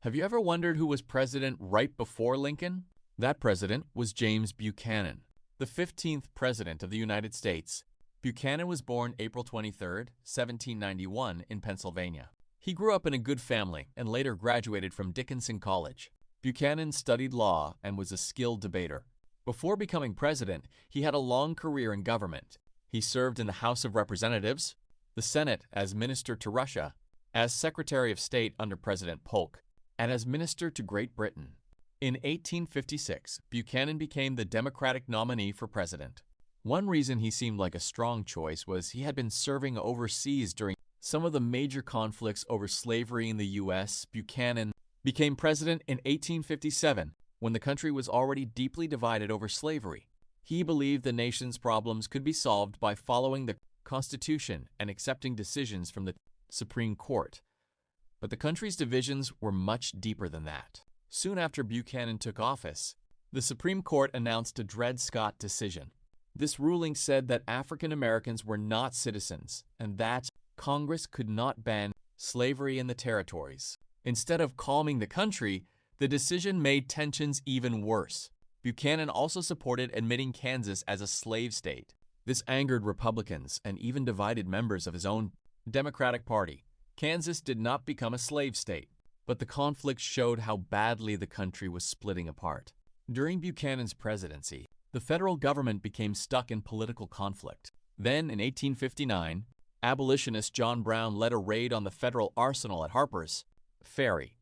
Have you ever wondered who was president right before Lincoln? That president was James Buchanan, the 15th president of the United States. Buchanan was born April 23, 1791, in Pennsylvania. He grew up in a good family and later graduated from Dickinson College. Buchanan studied law and was a skilled debater. Before becoming president, he had a long career in government. He served in the House of Representatives, the Senate as Minister to Russia, as Secretary of State under President Polk, and as Minister to Great Britain. In 1856, Buchanan became the Democratic nominee for president. One reason he seemed like a strong choice was he had been serving overseas during some of the major conflicts over slavery in the U.S. Buchanan became president in 1857 when the country was already deeply divided over slavery. He believed the nation's problems could be solved by following the Constitution and accepting decisions from the Supreme Court. But the country's divisions were much deeper than that. Soon after Buchanan took office, the Supreme Court announced a Dred Scott decision. This ruling said that African Americans were not citizens and that Congress could not ban slavery in the territories. Instead of calming the country, the decision made tensions even worse. Buchanan also supported admitting Kansas as a slave state. This angered Republicans and even divided members of his own Democratic Party. Kansas did not become a slave state, but the conflict showed how badly the country was splitting apart. During Buchanan's presidency, the federal government became stuck in political conflict. Then, in 1859, abolitionist John Brown led a raid on the federal arsenal at Harper's Ferry.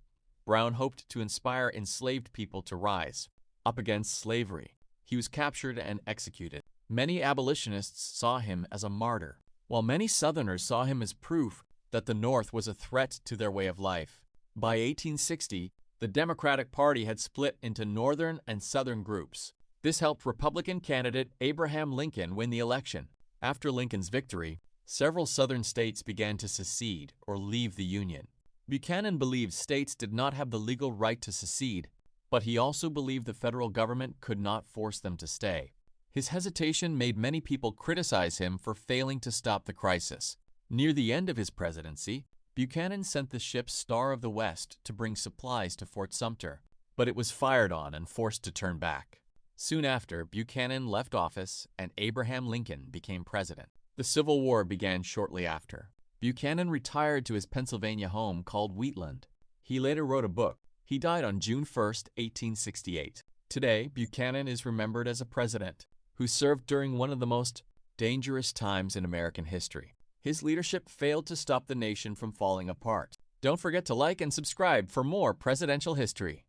Brown hoped to inspire enslaved people to rise up against slavery. He was captured and executed. Many abolitionists saw him as a martyr, while many Southerners saw him as proof that the North was a threat to their way of life. By 1860, the Democratic Party had split into Northern and Southern groups. This helped Republican candidate Abraham Lincoln win the election. After Lincoln's victory, several Southern states began to secede or leave the Union. Buchanan believed states did not have the legal right to secede, but he also believed the federal government could not force them to stay. His hesitation made many people criticize him for failing to stop the crisis. Near the end of his presidency, Buchanan sent the ship Star of the West to bring supplies to Fort Sumter, but it was fired on and forced to turn back. Soon after, Buchanan left office and Abraham Lincoln became president. The Civil War began shortly after. Buchanan retired to his Pennsylvania home called Wheatland. He later wrote a book. He died on June 1, 1868. Today, Buchanan is remembered as a president who served during one of the most dangerous times in American history. His leadership failed to stop the nation from falling apart. Don't forget to like and subscribe for more presidential history.